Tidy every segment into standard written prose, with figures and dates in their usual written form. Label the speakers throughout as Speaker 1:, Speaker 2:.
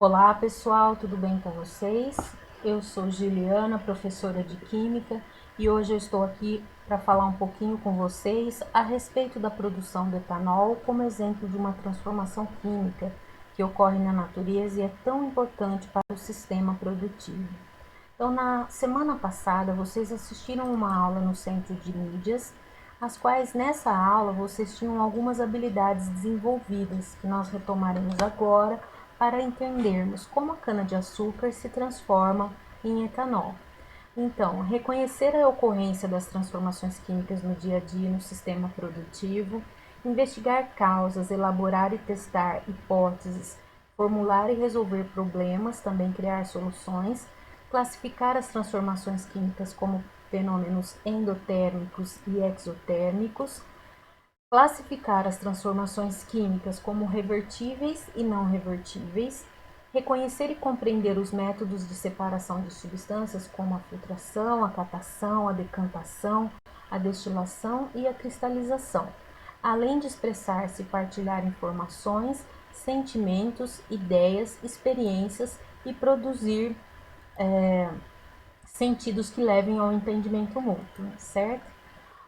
Speaker 1: Olá pessoal, tudo bem com vocês? Eu sou Juliana, professora de Química, e hoje eu estou aqui para falar um pouquinho com vocês a respeito da produção do etanol como exemplo de uma transformação química que ocorre na natureza e é tão importante para o sistema produtivo. Então, na semana passada, vocês assistiram uma aula no Centro de Mídias, as quais nessa aula vocês tinham algumas habilidades desenvolvidas que nós retomaremos agora para entendermos como a cana-de-açúcar se transforma em etanol. Então, reconhecer a ocorrência das transformações químicas no dia a dia no sistema produtivo, investigar causas, elaborar e testar hipóteses, formular e resolver problemas, também criar soluções, classificar as transformações químicas como fenômenos endotérmicos e exotérmicos, classificar as transformações químicas como revertíveis e não revertíveis, reconhecer e compreender os métodos de separação de substâncias como a filtração, a catação, a decantação, a destilação e a cristalização, além de expressar-se e partilhar informações, sentimentos, ideias, experiências e produzir sentidos que levem ao entendimento mútuo, certo?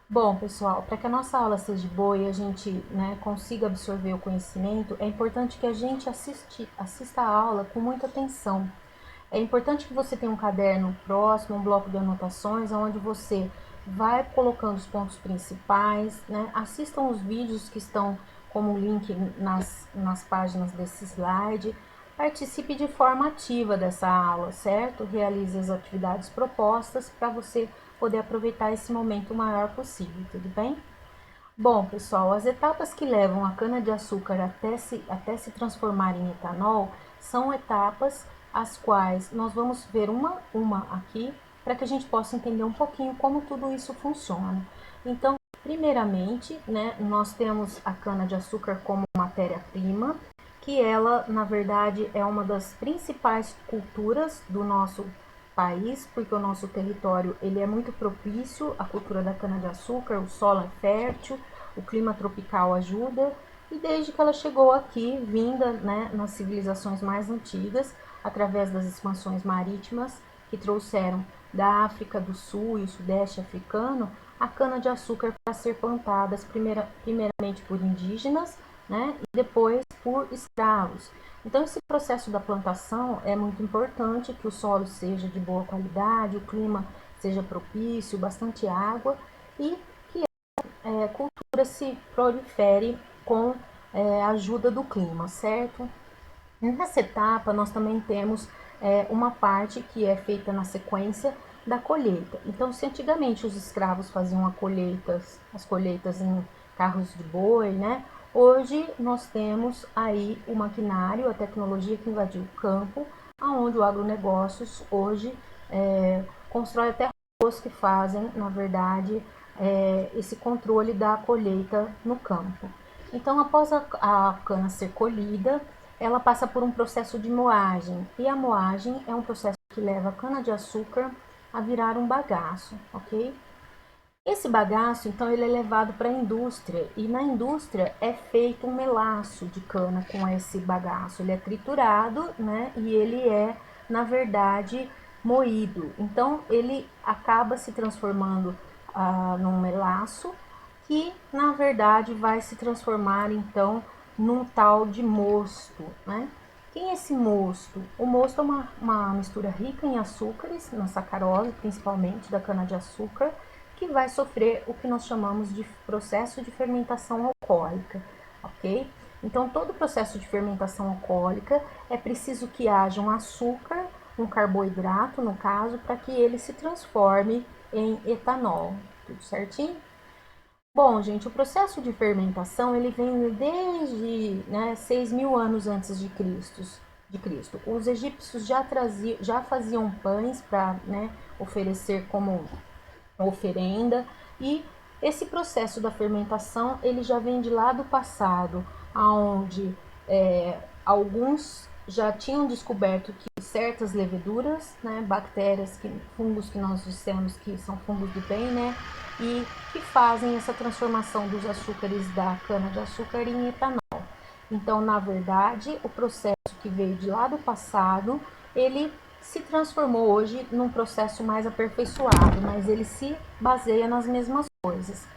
Speaker 1: Bom, pessoal, para que a nossa aula seja boa e a gente consiga absorver o conhecimento, é importante que a gente assista a aula com muita atenção. É importante que você tenha um caderno próximo, um bloco de anotações, onde você vai colocando os pontos principais, né? Assistam os vídeos que estão como link nas páginas desse slide. Participe de forma ativa dessa aula, certo? Realize as atividades propostas para você poder aproveitar esse momento o maior possível, tudo bem? Bom, pessoal, as etapas que levam a cana-de-açúcar até se transformar em etanol são etapas as quais nós vamos ver uma aqui para que a gente possa entender um pouquinho como tudo isso funciona. Então, primeiramente, nós temos a cana-de-açúcar como matéria-prima, que ela, na verdade, é uma das principais culturas do nosso país, porque o nosso território ele é muito propício à cultura da cana-de-açúcar, o solo é fértil, o clima tropical ajuda, e desde que ela chegou aqui, vinda nas civilizações mais antigas, através das expansões marítimas que trouxeram da África do Sul e o Sudeste africano, a cana-de-açúcar para ser plantada primeiramente por indígenas, e depois por escravos. Então, esse processo da plantação é muito importante, que o solo seja de boa qualidade, o clima seja propício, bastante água e que a cultura se prolifere com a ajuda do clima, certo? Nessa etapa, nós também temos uma parte que é feita na sequência da colheita. Então, se antigamente os escravos faziam as colheitas em carros de boi, hoje nós temos aí o maquinário, a tecnologia que invadiu o campo, aonde o agronegócios hoje constrói até robôs que fazem, na verdade, esse controle da colheita no campo. Então, após a cana ser colhida, ela passa por um processo de moagem, e a moagem é um processo que leva a cana-de-açúcar a virar um bagaço, ok? Esse bagaço, então, ele é levado para a indústria, e na indústria é feito um melaço de cana com esse bagaço. Ele é triturado, e ele é, na verdade, moído. Então, ele acaba se transformando num melaço, que, na verdade, vai se transformar, então, num tal de mosto, Quem é esse mosto? O mosto é uma mistura rica em açúcares, na sacarose, principalmente, da cana-de-açúcar, que vai sofrer o que nós chamamos de processo de fermentação alcoólica, ok? Então, todo processo de fermentação alcoólica é preciso que haja um açúcar, um carboidrato, no caso, para que ele se transforme em etanol. Tudo certinho? Bom, gente, o processo de fermentação ele vem desde 6.000 anos antes de Cristo. Os egípcios já faziam pães para oferecer como oferenda, e esse processo da fermentação ele já vem de lá do passado, aonde alguns já tinham descoberto que certas leveduras, bactérias, fungos que nós dissemos que são fungos do bem, e que fazem essa transformação dos açúcares da cana-de-açúcar em etanol. Então, na verdade, o processo que veio de lá do passado, ele se transformou hoje num processo mais aperfeiçoado, mas ele se baseia nas mesmas coisas.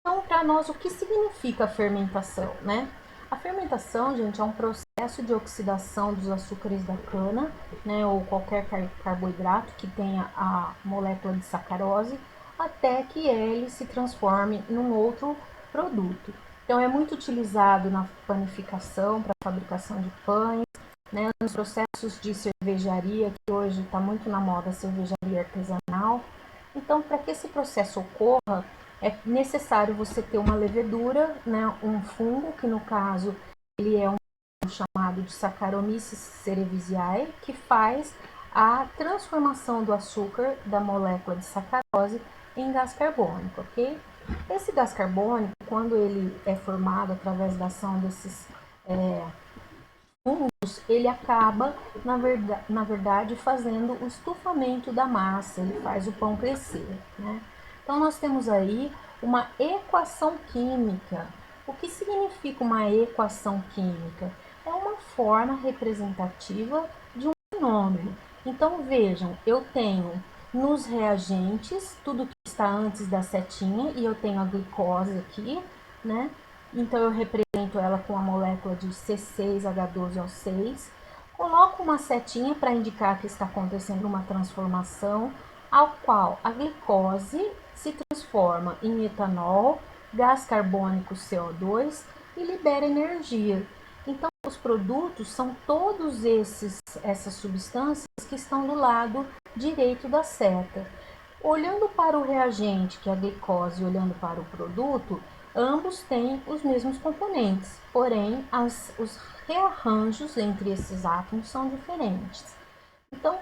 Speaker 1: Então, para nós, o que significa a fermentação, né? A fermentação, gente, é um processo de oxidação dos açúcares da cana, né, ou qualquer carboidrato que tenha a molécula de sacarose, até que ele se transforme num outro produto. Então, é muito utilizado na panificação, para fabricação de pães, né, nos processos de cervejaria, que hoje está muito na moda a cervejaria artesanal. Então, para que esse processo ocorra, é necessário você ter uma levedura, né, um fungo, que no caso ele é um chamado de Saccharomyces cerevisiae, que faz a transformação do açúcar da molécula de sacarose em gás carbônico, ok? Esse gás carbônico, quando ele é formado através da ação desses fungos, ele acaba, na verdade, fazendo o estufamento da massa, ele faz o pão crescer, né? Então, nós temos aí uma equação química. O que significa uma equação química? É uma forma representativa de um fenômeno. Então, vejam, eu tenho nos reagentes tudo que está antes da setinha, e eu tenho a glicose aqui, né? Então, eu represento ela com a molécula de C6H12O6. Coloco uma setinha para indicar que está acontecendo uma transformação, ao qual a glicose se transforma em etanol, gás carbônico CO2 e libera energia. Então, os produtos são todos essas substâncias que estão do lado direito da seta. Olhando para o reagente, que é a glicose, e olhando para o produto, ambos têm os mesmos componentes, porém os rearranjos entre esses átomos são diferentes. Então,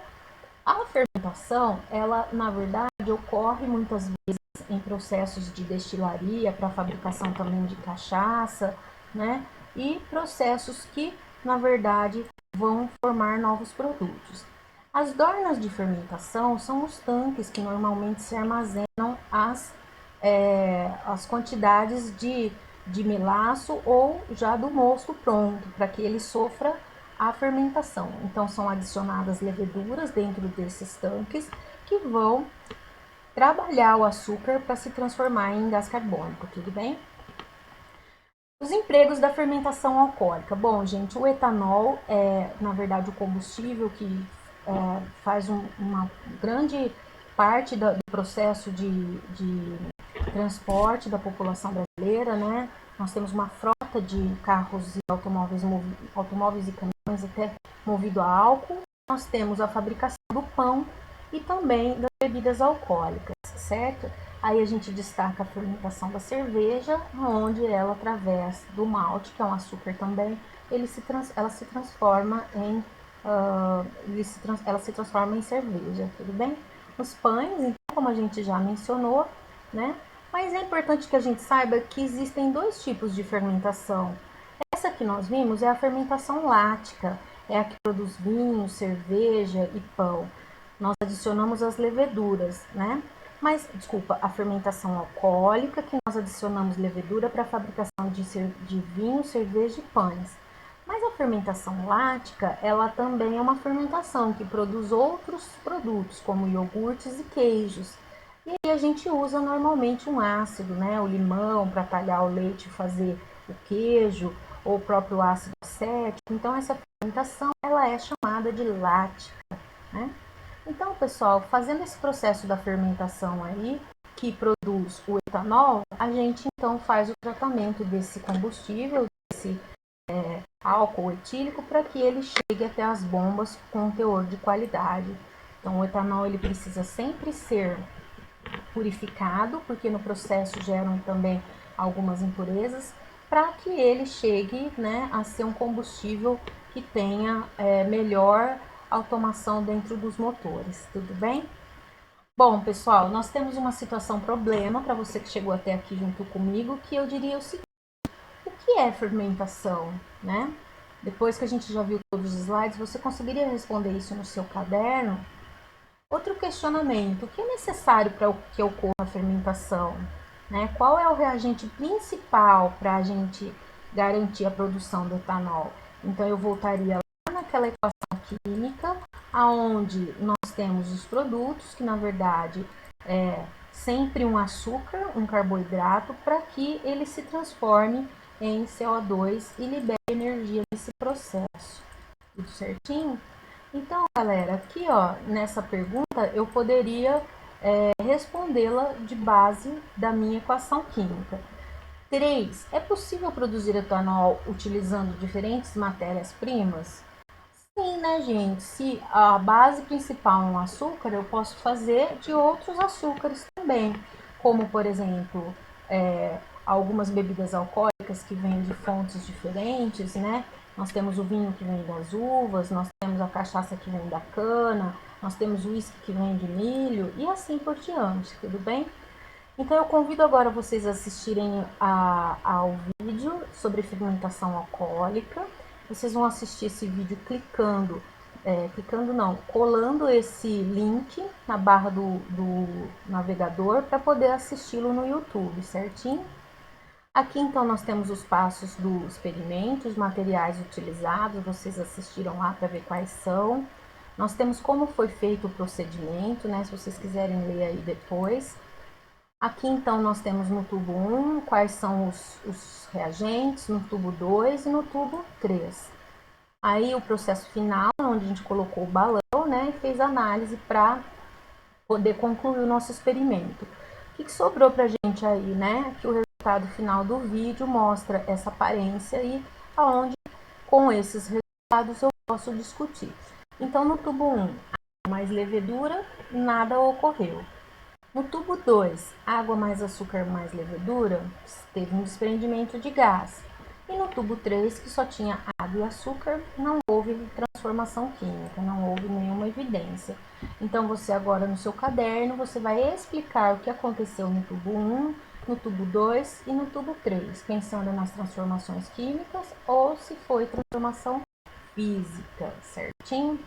Speaker 1: a fermentação, ela na verdade ocorre muitas vezes em processos de destilaria para fabricação também de cachaça, né? E processos que na verdade vão formar novos produtos. As dornas de fermentação são os tanques que normalmente se armazenam as quantidades de melaço ou já do mosto pronto, para que ele sofra a fermentação. Então, são adicionadas leveduras dentro desses tanques que vão trabalhar o açúcar para se transformar em gás carbônico, tudo bem? Os empregos da fermentação alcoólica. Bom, gente, o etanol é, na verdade, o combustível que faz uma grande parte do processo de transporte da população brasileira, né? Nós temos uma frota de carros e automóveis e caminhões até movido a álcool. Nós temos a fabricação do pão e também das bebidas alcoólicas, certo? Aí a gente destaca a fermentação da cerveja, onde ela, através do malte, que é um açúcar também, ela se transforma em ela se transforma em cerveja, tudo bem? Os pães, então, como a gente já mencionou, né? Mas é importante que a gente saiba que existem dois tipos de fermentação. Essa que nós vimos é a fermentação lática, é a que produz vinho, cerveja e pão. Nós adicionamos as leveduras, né? Mas, desculpa, a fermentação alcoólica, que nós adicionamos levedura para a fabricação de vinho, cerveja e pães. Mas a fermentação lática, ela também é uma fermentação que produz outros produtos, como iogurtes e queijos. E aí a gente usa normalmente um ácido, né? O limão para talhar o leite e fazer o queijo, ou o próprio ácido acético. Então essa fermentação, ela é chamada de lática, né? Então, pessoal, fazendo esse processo da fermentação aí, que produz o etanol, a gente então faz o tratamento desse combustível, desse álcool etílico, para que ele chegue até as bombas com um teor de qualidade. Então, o etanol ele precisa sempre ser purificado, porque no processo geram também algumas impurezas, para que ele chegue, né, a ser um combustível que tenha melhor automação dentro dos motores, tudo bem? Bom, pessoal, nós temos uma situação problema para você que chegou até aqui junto comigo, que eu diria o seguinte: o que é fermentação, né? Depois que a gente já viu todos os slides, você conseguiria responder isso no seu caderno? Outro questionamento: o que é necessário para que ocorra a fermentação? Né? Qual é o reagente principal para a gente garantir a produção do etanol? Então eu voltaria lá naquela equação química, aonde nós temos os produtos, que na verdade é sempre um açúcar, um carboidrato, para que ele se transforme em CO2 e libere energia nesse processo. Tudo certinho? Então, galera, aqui ó, nessa pergunta eu poderia respondê-la de base da minha equação química. 3. É possível produzir etanol utilizando diferentes matérias-primas? Sim, né, gente? Se a base principal é um açúcar, eu posso fazer de outros açúcares também, como, por exemplo, algumas bebidas alcoólicas que vêm de fontes diferentes, né? Nós temos o vinho que vem das uvas, nós temos a cachaça que vem da cana, nós temos o uísque que vem de milho e assim por diante, tudo bem? Então eu convido agora vocês a assistirem ao vídeo sobre fermentação alcoólica. Vocês vão assistir esse vídeo colando esse link na barra do navegador para poder assisti-lo no YouTube, certinho? Aqui então nós temos os passos do experimento, os materiais utilizados, vocês assistiram lá para ver quais são. Nós temos como foi feito o procedimento, né? Se vocês quiserem ler aí depois. Aqui então nós temos no tubo 1 quais são os reagentes, no tubo 2 e no tubo 3. Aí o processo final, onde a gente colocou o balão, né, e fez análise para poder concluir o nosso experimento. O que sobrou para a gente aí, né? Que o resultado final do vídeo mostra essa aparência e aonde com esses resultados eu posso discutir. Então no tubo 1, mais levedura, nada ocorreu. No tubo 2, água mais açúcar mais levedura, teve um desprendimento de gás. E no tubo 3, que só tinha água e açúcar, não houve transformação química, não houve nenhuma evidência. Então você agora no seu caderno, você vai explicar o que aconteceu no tubo 1, no tubo 2 e no tubo 3, pensando nas transformações químicas ou se foi transformação física, certinho?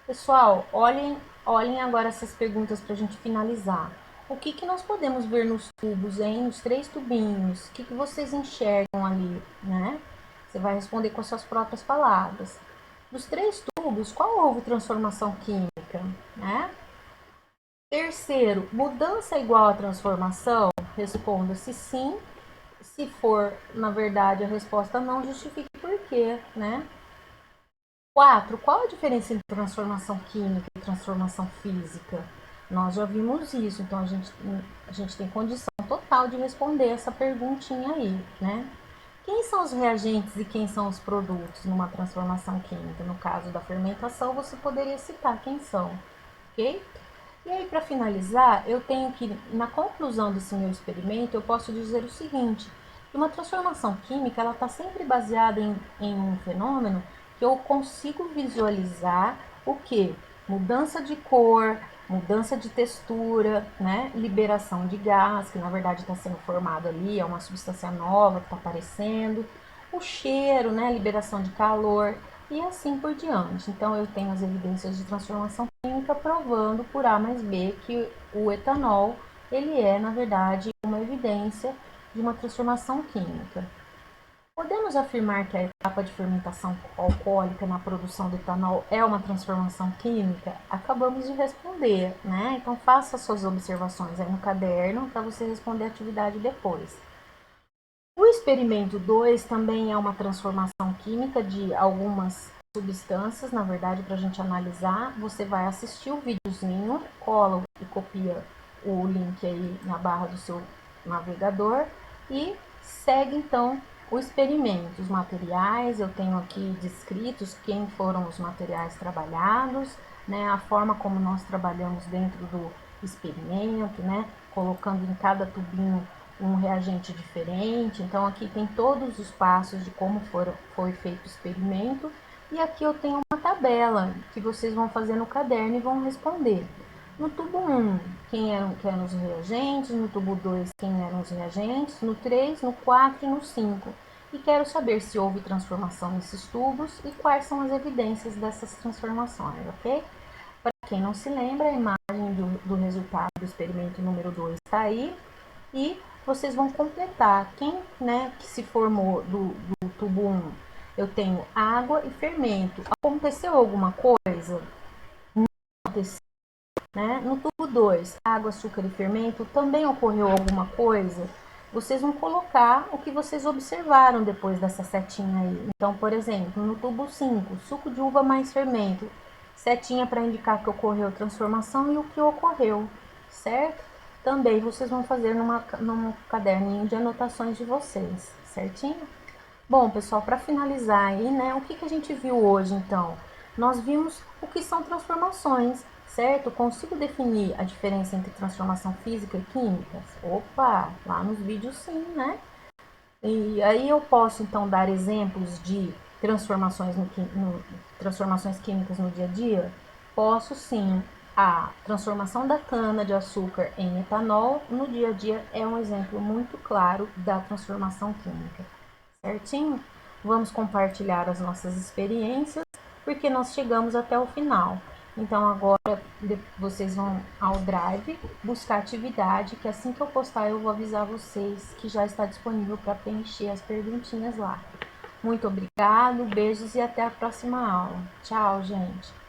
Speaker 1: Pessoal, olhem agora essas perguntas para a gente finalizar. O que nós podemos ver nos tubos, hein? Nos 3 tubinhos? O que vocês enxergam ali, né? Você vai responder com as suas próprias palavras. Dos 3 tubos, qual houve transformação química, né? Terceiro, mudança igual a transformação? Responda se sim. Se for, na verdade, a resposta não, justifique por quê, né? 4. Qual a diferença entre transformação química e transformação física? Nós já vimos isso, então a gente tem condição total de responder essa perguntinha aí, né? Quem são os reagentes e quem são os produtos numa transformação química? No caso da fermentação, você poderia citar quem são, ok? E aí, para finalizar, eu tenho que, na conclusão desse meu experimento, eu posso dizer o seguinte, que uma transformação química, ela está sempre baseada em um fenômeno que eu consigo visualizar o que? Mudança de cor, mudança de textura, né? Liberação de gás, que na verdade está sendo formado ali, é uma substância nova que está aparecendo, o cheiro, né? Liberação de calor e assim por diante. Então eu tenho as evidências de transformação química provando por A mais B que o etanol ele é na verdade uma evidência de uma transformação química. Podemos afirmar que a etapa de fermentação alcoólica na produção do etanol é uma transformação química? Acabamos de responder, né? Então faça suas observações aí no caderno para você responder a atividade depois. O experimento 2 também é uma transformação química de algumas substâncias, na verdade, para a gente analisar. Você vai assistir o videozinho, cola e copia o link aí na barra do seu navegador e segue então o experimento. Os materiais, eu tenho aqui descritos quem foram os materiais trabalhados, né, a forma como nós trabalhamos dentro do experimento, né, colocando em cada tubinho um reagente diferente. Então aqui tem todos os passos de como foi feito o experimento e aqui eu tenho uma tabela que vocês vão fazer no caderno e vão responder. No tubo 1, quem eram os reagentes, no tubo 2, quem eram os reagentes, no 3, no 4 e no 5. E quero saber se houve transformação nesses tubos e quais são as evidências dessas transformações, ok? Para quem não se lembra, a imagem do resultado do experimento número 2 está aí. E vocês vão completar. Quem, né, que se formou do tubo 1, eu tenho água e fermento. Aconteceu alguma coisa? Não aconteceu, né? No tubo 2, água, açúcar e fermento, também ocorreu alguma coisa? Vocês vão colocar o que vocês observaram depois dessa setinha aí. Então, por exemplo, no tubo 5, suco de uva mais fermento, setinha para indicar que ocorreu transformação e o que ocorreu, certo? Também vocês vão fazer num caderninho de anotações de vocês, certinho? Bom, pessoal, para finalizar aí, né, o que a gente viu hoje, então? Nós vimos o que são transformações, certo? Consigo definir a diferença entre transformação física e química? Opa, lá nos vídeos sim, né? E aí eu posso, então, dar exemplos de transformações químicas no dia a dia? Posso sim. A transformação da cana de açúcar em etanol no dia a dia é um exemplo muito claro da transformação química. Certinho? Vamos compartilhar as nossas experiências, porque nós chegamos até o final. Então agora vocês vão ao Drive buscar atividade, que assim que eu postar eu vou avisar vocês que já está disponível para preencher as perguntinhas lá. Muito obrigado, beijos e até a próxima aula. Tchau, gente!